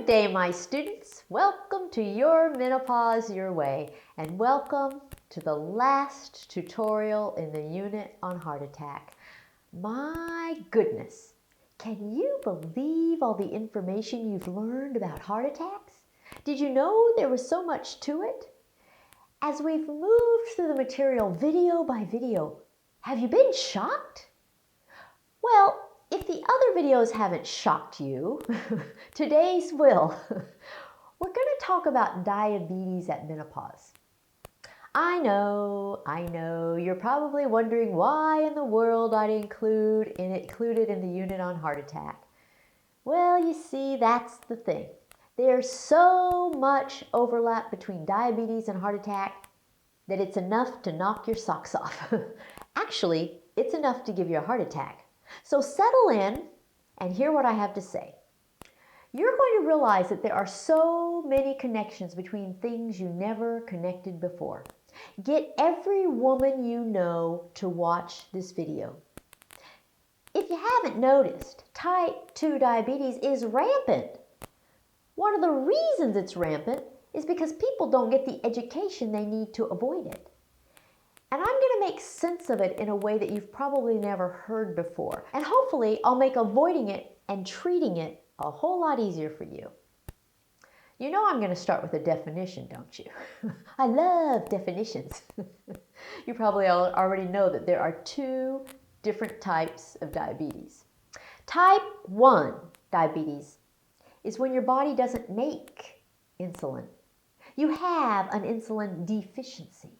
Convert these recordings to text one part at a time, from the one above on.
day, my students. Welcome to your Menopause Your Way, and welcome to the last tutorial in the unit on heart attack. My goodness, can you believe all the information you've learned about heart attacks? Did you know there was so much to it? As we've moved through the material video by video, have you been shocked? Well, if the other videos haven't shocked you, today's will. We're going to talk about diabetes at menopause. I know, you're probably wondering why in the world I'd include it in the unit on heart attack. Well, you see, that's the thing. There's so much overlap between diabetes and heart attack that it's enough to knock your socks off. Actually, it's enough to give you a heart attack. So settle in and hear what I have to say. You're going to realize that there are so many connections between things you never connected before. Get every woman you know to watch this video. If you haven't noticed, type 2 diabetes is rampant. One of the reasons it's rampant is because people don't get the education they need to avoid it. And I'm going to make sense of it in a way that you've probably never heard before. And hopefully I'll make avoiding it and treating it a whole lot easier for you. You know I'm going to start with a definition, don't you? I love definitions. You probably already know that there are two different types of diabetes. Type 1 diabetes is when your body doesn't make insulin. You have an insulin deficiency.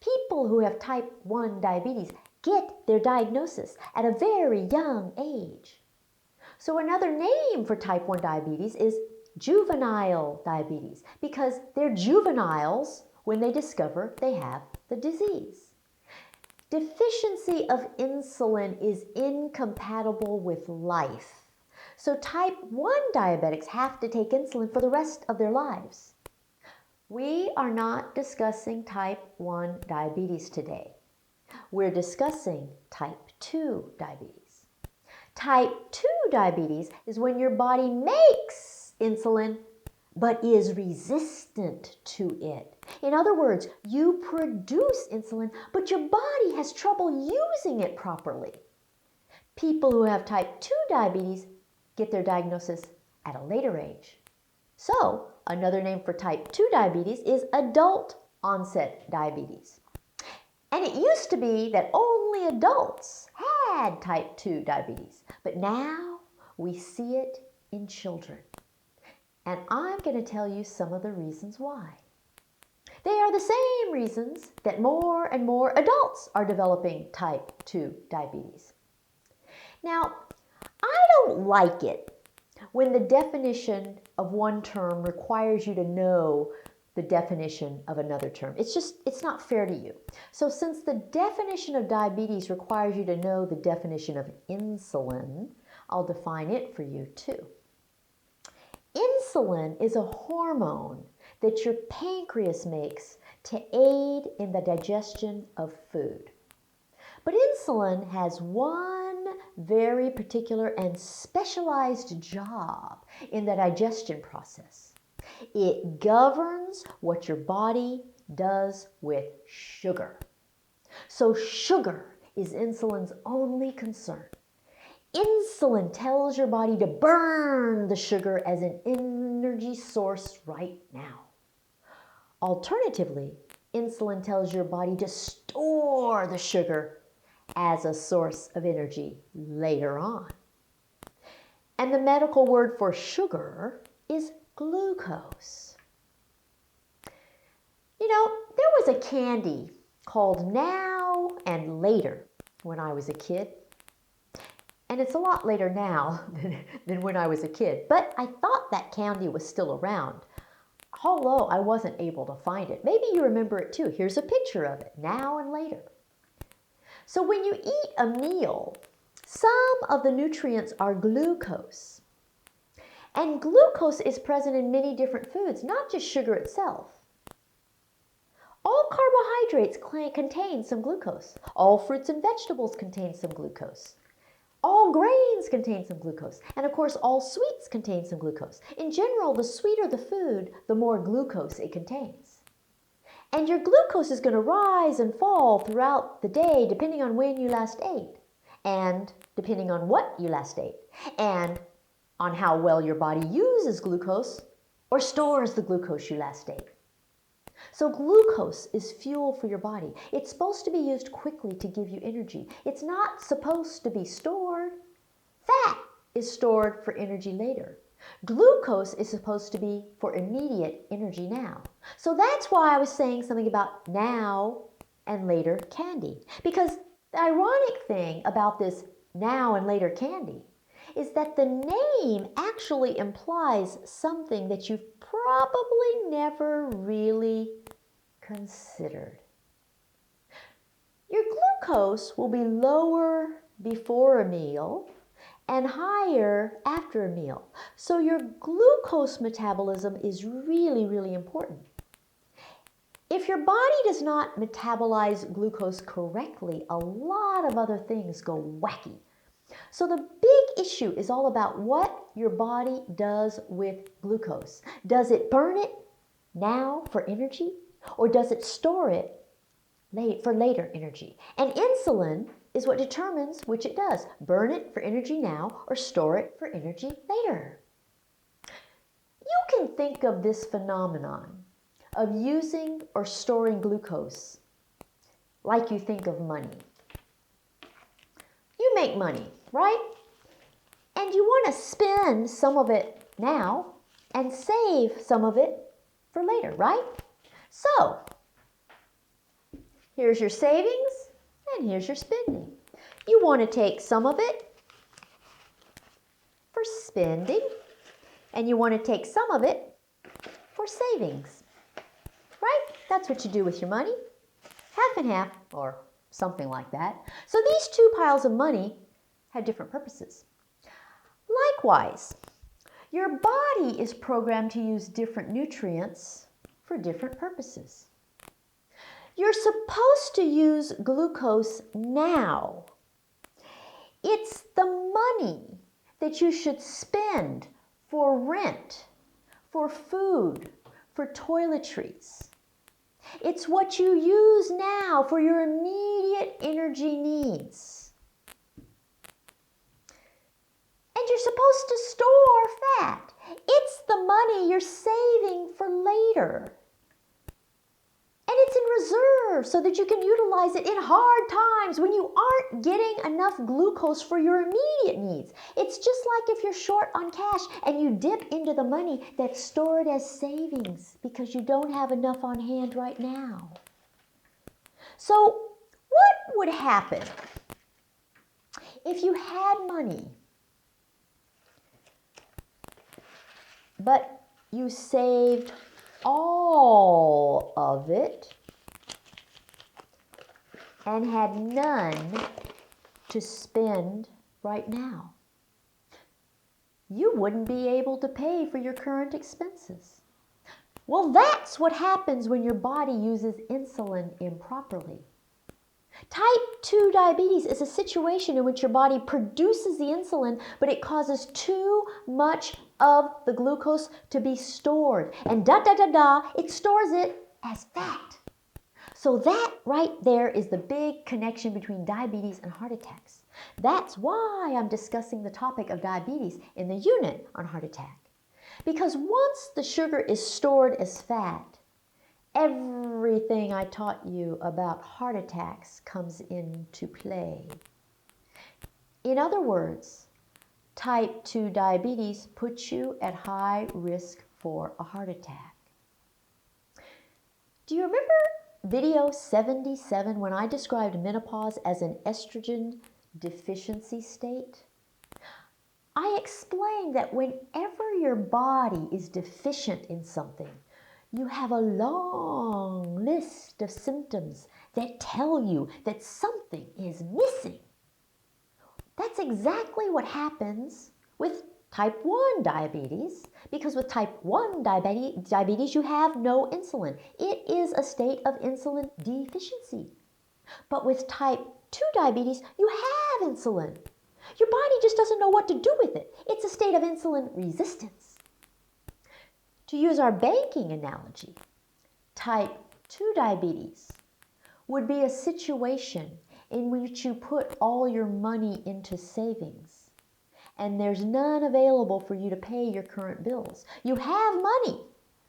People who have type 1 diabetes get their diagnosis at a very young age. So another name for type 1 diabetes is juvenile diabetes because they're juveniles when they discover they have the disease. Deficiency of insulin is incompatible with life. So type 1 diabetics have to take insulin for the rest of their lives. We are not discussing type 1 diabetes today. We're discussing type 2 diabetes. Type 2 diabetes is when your body makes insulin but is resistant to it. In other words, you produce insulin, but your body has trouble using it properly. People who have type 2 diabetes get their diagnosis at a later age. So, another name for type 2 diabetes is adult onset diabetes. And it used to be that only adults had type 2 diabetes, but now we see it in children. And I'm going to tell you some of the reasons why. They are the same reasons that more and more adults are developing type 2 diabetes. Now, I don't like it when the definition of one term requires you to know the definition of another term. It's not fair to you. So since the definition of diabetes requires you to know the definition of insulin, I'll define it for you too. Insulin is a hormone that your pancreas makes to aid in the digestion of food. But insulin has one very particular and specialized job in the digestion process. It governs what your body does with sugar. So sugar is insulin's only concern. Insulin tells your body to burn the sugar as an energy source right now. Alternatively, insulin tells your body to store the sugar as a source of energy later on. And the medical word for sugar is glucose. You know, there was a candy called Now and Later when I was a kid. And it's a lot later now than when I was a kid. But I thought that candy was still around, although I wasn't able to find it. Maybe you remember it too. Here's a picture of it, Now and Later. So when you eat a meal, some of the nutrients are glucose. And glucose is present in many different foods, not just sugar itself. All carbohydrates contain some glucose. All fruits and vegetables contain some glucose. All grains contain some glucose. And of course, all sweets contain some glucose. In general, the sweeter the food, the more glucose it contains. And your glucose is going to rise and fall throughout the day depending on when you last ate, and depending on what you last ate, and on how well your body uses glucose or stores the glucose you last ate. So glucose is fuel for your body. It's supposed to be used quickly to give you energy. It's not supposed to be stored. Fat is stored for energy later. Glucose is supposed to be for immediate energy now. So that's why I was saying something about now and later candy. Because the ironic thing about this now and later candy is that the name actually implies something that you've probably never really considered. Your glucose will be lower before a meal and higher after a meal. So your glucose metabolism is really, really important. If your body does not metabolize glucose correctly, a lot of other things go wacky. So the big issue is all about what your body does with glucose. Does it burn it now for energy, or does it store it for later energy? And insulin is what determines which it does. Burn it for energy now or store it for energy later. You can think of this phenomenon of using or storing glucose like you think of money. You make money, right? And you want to spend some of it now and save some of it for later, right? So, here's your savings and here's your spending. You want to take some of it for spending and you want to take some of it for savings, right? That's what you do with your money. Half and half, or something like that. So these two piles of money have different purposes. Likewise, your body is programmed to use different nutrients for different purposes. You're supposed to use glucose now. It's the money that you should spend for rent, for food, for toiletries. It's what you use now for your immediate energy needs. And you're supposed to store fat. It's the money you're saving for later. And it's in reserve so that you can utilize it in hard times when you aren't getting enough glucose for your immediate needs. It's just like if you're short on cash and you dip into the money that's stored as savings because you don't have enough on hand right now. So what would happen if you had money, but you saved all of it and had none to spend right now? You wouldn't be able to pay for your current expenses. Well, that's what happens when your body uses insulin improperly. Type 2 diabetes is a situation in which your body produces the insulin, but it causes too much of the glucose to be stored. And it stores it as fat. So that right there is the big connection between diabetes and heart attacks. That's why I'm discussing the topic of diabetes in the unit on heart attack. Because once the sugar is stored as fat, everything I taught you about heart attacks comes into play. In other words, type 2 diabetes puts you at high risk for a heart attack. Do you remember video 77 when I described menopause as an estrogen deficiency state? I explained that whenever your body is deficient in something, you have a long list of symptoms that tell you that something is missing. That's exactly what happens with type 1 diabetes, because with type 1 diabetes, you have no insulin. It is a state of insulin deficiency. But with type 2 diabetes, you have insulin. Your body just doesn't know what to do with it. It's a state of insulin resistance. To use our banking analogy, type 2 diabetes would be a situation in which you put all your money into savings and there's none available for you to pay your current bills. You have money,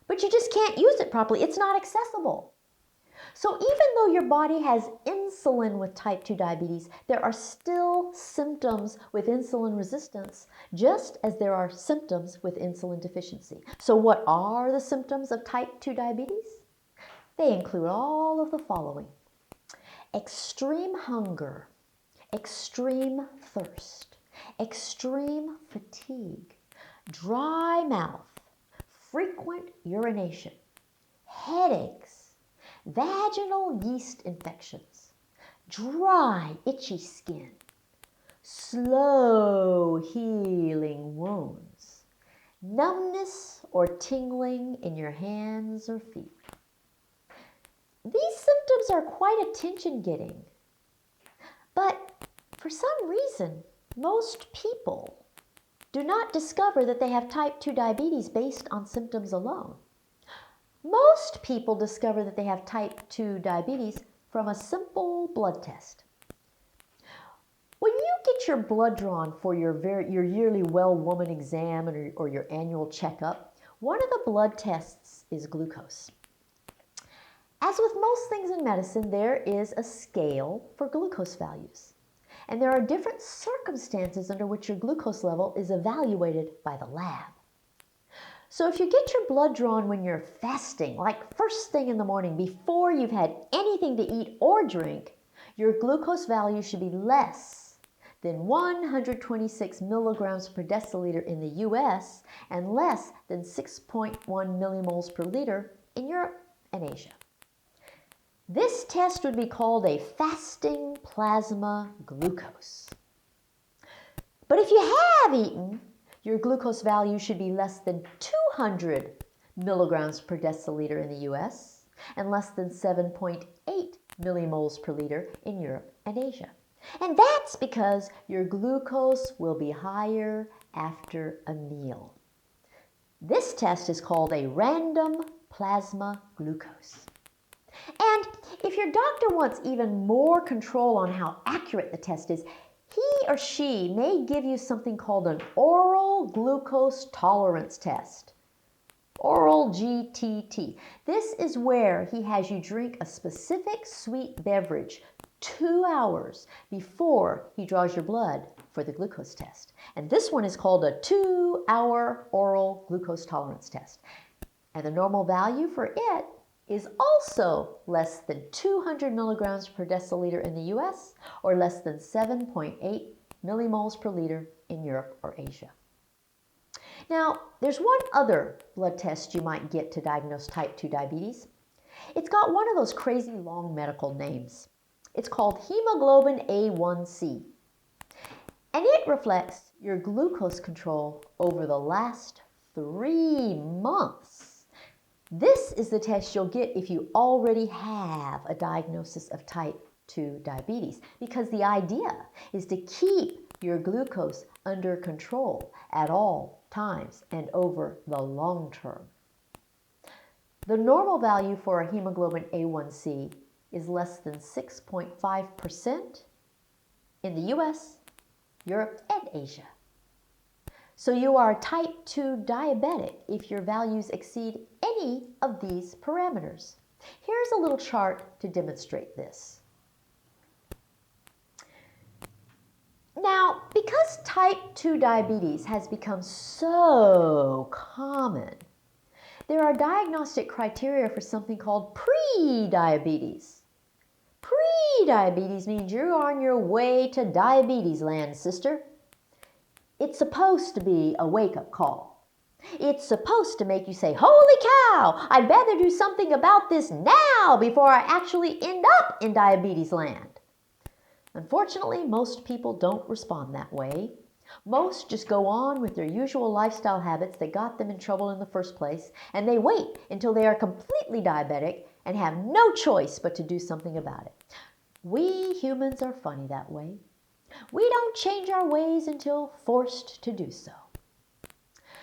but you just can't use it properly. It's not accessible. So even though your body has insulin with type 2 diabetes, there are still symptoms with insulin resistance, just as there are symptoms with insulin deficiency. So what are the symptoms of type 2 diabetes? They include all of the following: extreme hunger, extreme thirst, extreme fatigue, dry mouth, frequent urination, headaches, vaginal yeast infections, dry, itchy skin, slow healing wounds, numbness or tingling in your hands or feet. These symptoms are quite attention-getting, but for some reason, most people do not discover that they have type 2 diabetes based on symptoms alone. Most people discover that they have type 2 diabetes from a simple blood test. When you get your blood drawn for your yearly well-woman exam or your annual checkup, one of the blood tests is glucose. As with most things in medicine, there is a scale for glucose values. And there are different circumstances under which your glucose level is evaluated by the lab. So if you get your blood drawn when you're fasting, like first thing in the morning, before you've had anything to eat or drink, your glucose value should be less than 126 milligrams per deciliter in the US and less than 6.1 millimoles per liter in Europe and Asia. This test would be called a fasting plasma glucose. But if you have eaten, your glucose value should be less than 200 milligrams per deciliter in the US and less than 7.8 millimoles per liter in Europe and Asia. And that's because your glucose will be higher after a meal. This test is called a random plasma glucose. And if your doctor wants even more control on how accurate the test is, he or she may give you something called an oral glucose tolerance test, oral GTT. This is where he has you drink a specific sweet beverage 2 hours before he draws your blood for the glucose test. And this one is called a 2-hour oral glucose tolerance test. And the normal value for it is also less than 200 milligrams per deciliter in the US or less than 7.8 millimoles per liter in Europe or Asia. Now, there's one other blood test you might get to diagnose type 2 diabetes. It's got one of those crazy long medical names. It's called hemoglobin A1C. And it reflects your glucose control over the last 3 months. This is the test you'll get if you already have a diagnosis of type 2 diabetes, because the idea is to keep your glucose under control at all times and over the long term. The normal value for a hemoglobin A1C is less than 6.5% in the US, Europe, and Asia. So you are type 2 diabetic if your values exceed any of these parameters. Here's a little chart to demonstrate this. Now, because type 2 diabetes has become so common, there are diagnostic criteria for something called pre-diabetes. Pre-diabetes means you're on your way to diabetes land, sister. It's supposed to be a wake-up call. It's supposed to make you say, holy cow, I'd better do something about this now before I actually end up in diabetes land. Unfortunately, most people don't respond that way. Most just go on with their usual lifestyle habits that got them in trouble in the first place, and they wait until they are completely diabetic and have no choice but to do something about it. We humans are funny that way. We don't change our ways until forced to do so.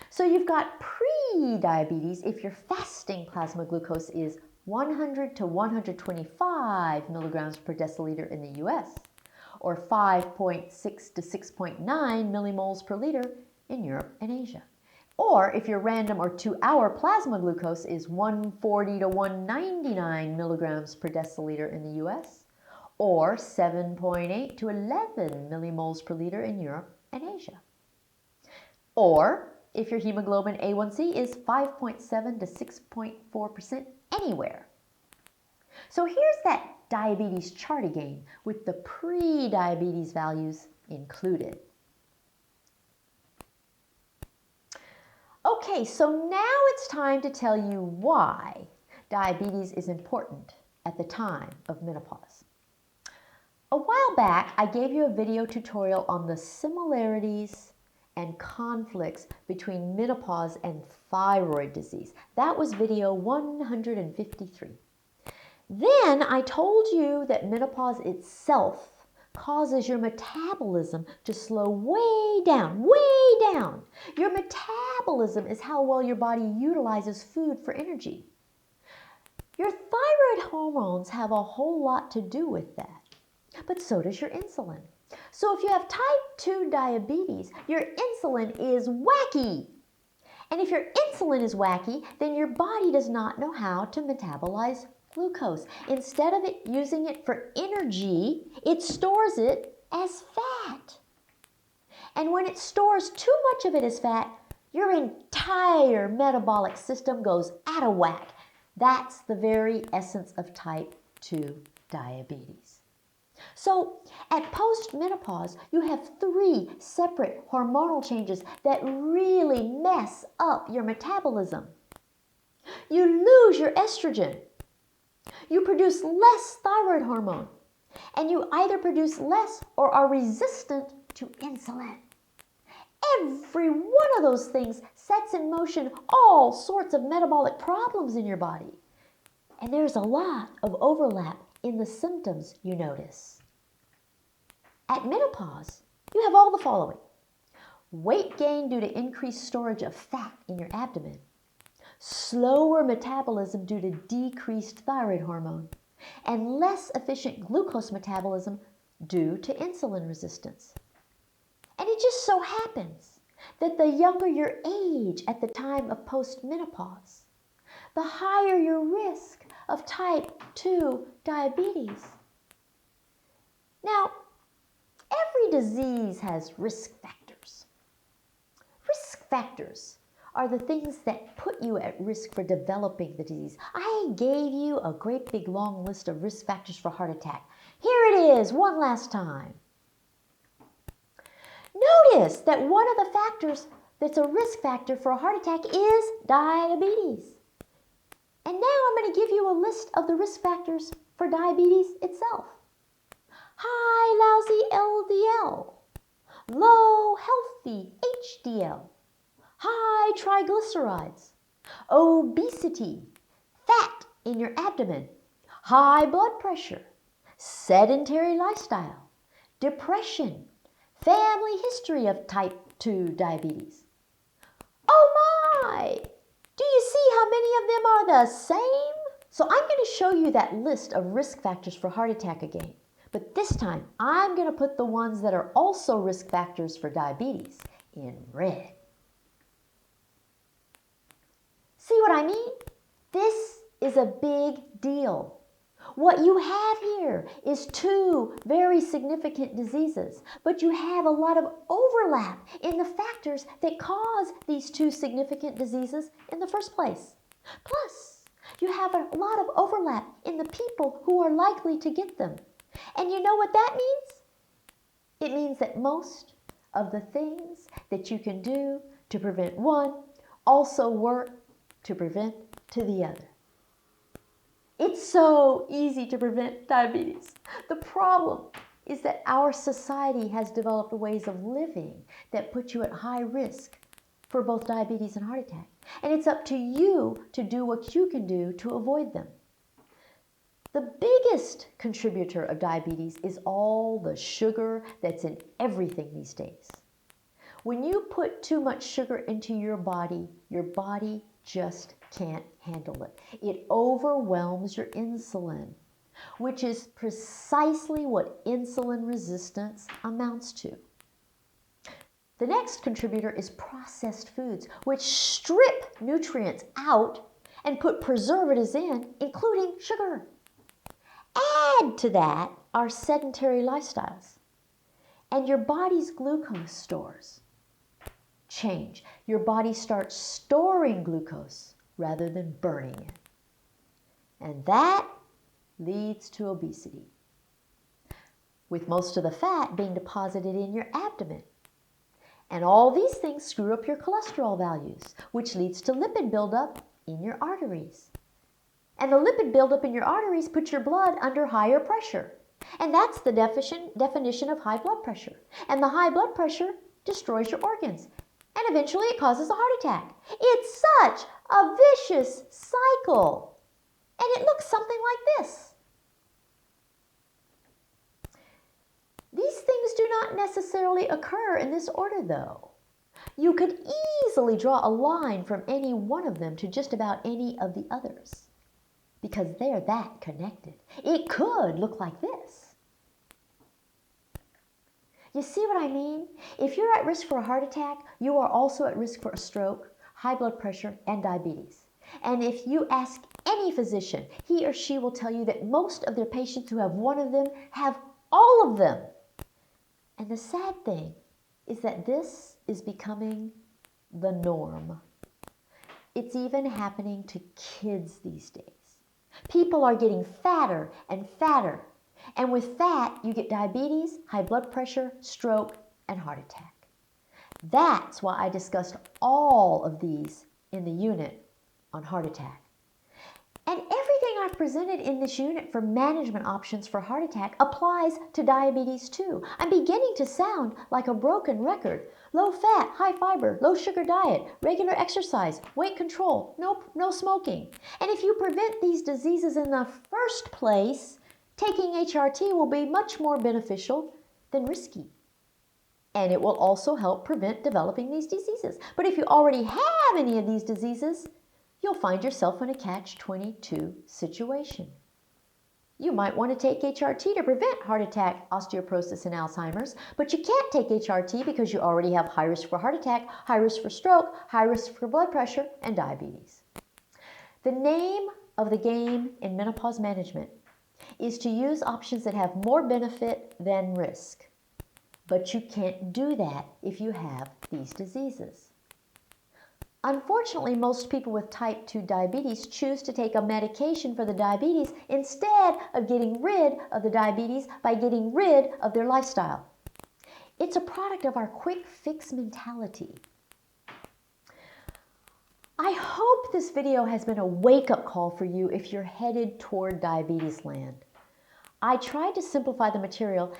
So you've got pre-diabetes if your fasting plasma glucose is 100 to 125 milligrams per deciliter in the US, or 5.6 to 6.9 millimoles per liter in Europe and Asia. Or if your random or 2-hour plasma glucose is 140 to 199 milligrams per deciliter in the US, or 7.8 to 11 millimoles per liter in Europe and Asia. Or if your hemoglobin A1C is 5.7 to 6.4% anywhere. So here's that diabetes chart again with the pre-diabetes values included. Okay, so now it's time to tell you why diabetes is important at the time of menopause. A while back, I gave you a video tutorial on the similarities and conflicts between menopause and thyroid disease. That was video 153. Then I told you that menopause itself causes your metabolism to slow way down, way down. Your metabolism is how well your body utilizes food for energy. Your thyroid hormones have a whole lot to do with that, but so does your insulin. So if you have type 2 diabetes, your insulin is wacky. And if your insulin is wacky, then your body does not know how to metabolize glucose. Instead of it using it for energy, it stores it as fat. And when it stores too much of it as fat, your entire metabolic system goes out of whack. That's the very essence of type 2 diabetes. So at post-menopause, you have 3 separate hormonal changes that really mess up your metabolism. You lose your estrogen. You produce less thyroid hormone. And you either produce less or are resistant to insulin. Every one of those things sets in motion all sorts of metabolic problems in your body. And there's a lot of overlap in the symptoms you notice. At menopause, you have all the following: weight gain due to increased storage of fat in your abdomen, slower metabolism due to decreased thyroid hormone, and less efficient glucose metabolism due to insulin resistance. And it just so happens that the younger your age at the time of post-menopause, the higher your risk of type 2 diabetes. Now, every disease has risk factors. Risk factors are the things that put you at risk for developing the disease. I gave you a great big long list of risk factors for heart attack. Here it is, one last time. Notice that one of the factors that's a risk factor for a heart attack is diabetes. And now I'm going to give you a list of the risk factors for diabetes itself. High lousy LDL, low healthy HDL, high triglycerides, obesity, fat in your abdomen, high blood pressure, sedentary lifestyle, depression, family history of type 2 diabetes. Oh my! Do you see how many of them are the same? So I'm going to show you that list of risk factors for heart attack again. But this time, I'm going to put the ones that are also risk factors for diabetes in red. See what I mean? This is a big deal. What you have here is 2 very significant diseases, but you have a lot of overlap in the factors that cause these 2 significant diseases in the first place. Plus, you have a lot of overlap in the people who are likely to get them. And you know what that means? It means that most of the things that you can do to prevent one also work to prevent to the other. It's so easy to prevent diabetes. The problem is that our society has developed ways of living that put you at high risk for both diabetes and heart attack. And it's up to you to do what you can do to avoid them. The biggest contributor of diabetes is all the sugar that's in everything these days. When you put too much sugar into your body just can't handle it. It overwhelms your insulin, which is precisely what insulin resistance amounts to. The next contributor is processed foods, which strip nutrients out and put preservatives in, including sugar. Add to that our sedentary lifestyles, and your body's glucose stores change. Your body starts storing glucose rather than burning it. And that leads to obesity, with most of the fat being deposited in your abdomen. And all these things screw up your cholesterol values, which leads to lipid buildup in your arteries. And the lipid buildup in your arteries puts your blood under higher pressure. And that's the definition of high blood pressure. And the high blood pressure destroys your organs. And eventually it causes a heart attack. It's such a vicious cycle. And it looks something like this. These things do not necessarily occur in this order, though. You could easily draw a line from any one of them to just about any of the others, because they're that connected. It could look like this. You see what I mean? If you're at risk for a heart attack, you are also at risk for a stroke, high blood pressure, and diabetes. And if you ask any physician, he or she will tell you that most of their patients who have one of them have all of them. And the sad thing is that this is becoming the norm. It's even happening to kids these days. People are getting fatter and fatter. And with fat, you get diabetes, high blood pressure, stroke, and heart attack. That's why I discussed all of these in the unit on heart attack. And everything I've presented in this unit for management options for heart attack applies to diabetes too. I'm beginning to sound like a broken record. Low fat, high fiber, low sugar diet, regular exercise, weight control, no smoking. And if you prevent these diseases in the first place, taking HRT will be much more beneficial than risky. And it will also help prevent developing these diseases. But if you already have any of these diseases, you'll find yourself in a catch-22 situation. You might want to take HRT to prevent heart attack, osteoporosis, and Alzheimer's, but you can't take HRT because you already have high risk for heart attack, high risk for stroke, high risk for blood pressure, and diabetes. The name of the game in menopause management is to use options that have more benefit than risk. But you can't do that if you have these diseases. Unfortunately, most people with type 2 diabetes choose to take a medication for the diabetes instead of getting rid of the diabetes by getting rid of their lifestyle. It's a product of our quick fix mentality. I hope this video has been a wake-up call for you if you're headed toward diabetes land. I tried to simplify the material.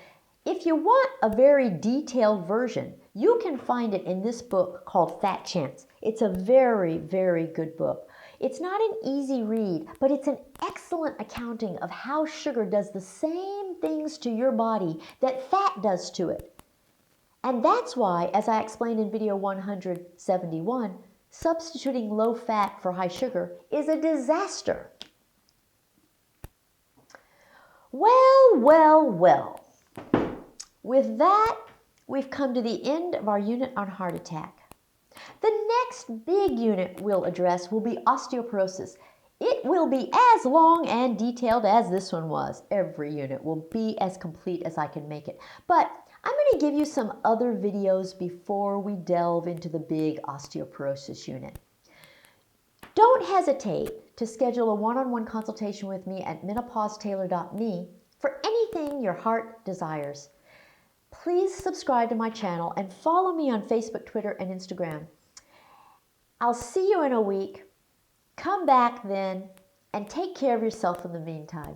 If you want a very detailed version, you can find it in this book called Fat Chance. It's a very, very good book. It's not an easy read, but it's an excellent accounting of how sugar does the same things to your body that fat does to it. And that's why, as I explained in video 171, substituting low fat for high sugar is a disaster. Well. With that, we've come to the end of our unit on heart attack. The next big unit we'll address will be osteoporosis. It will be as long and detailed as this one was. Every unit will be as complete as I can make it. But I'm going to give you some other videos before we delve into the big osteoporosis unit. Don't hesitate to schedule a one-on-one consultation with me at menopausetailor.me for anything your heart desires. Please subscribe to my channel and follow me on Facebook, Twitter, and Instagram. I'll see you in a week. Come back then and take care of yourself in the meantime.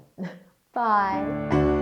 Bye.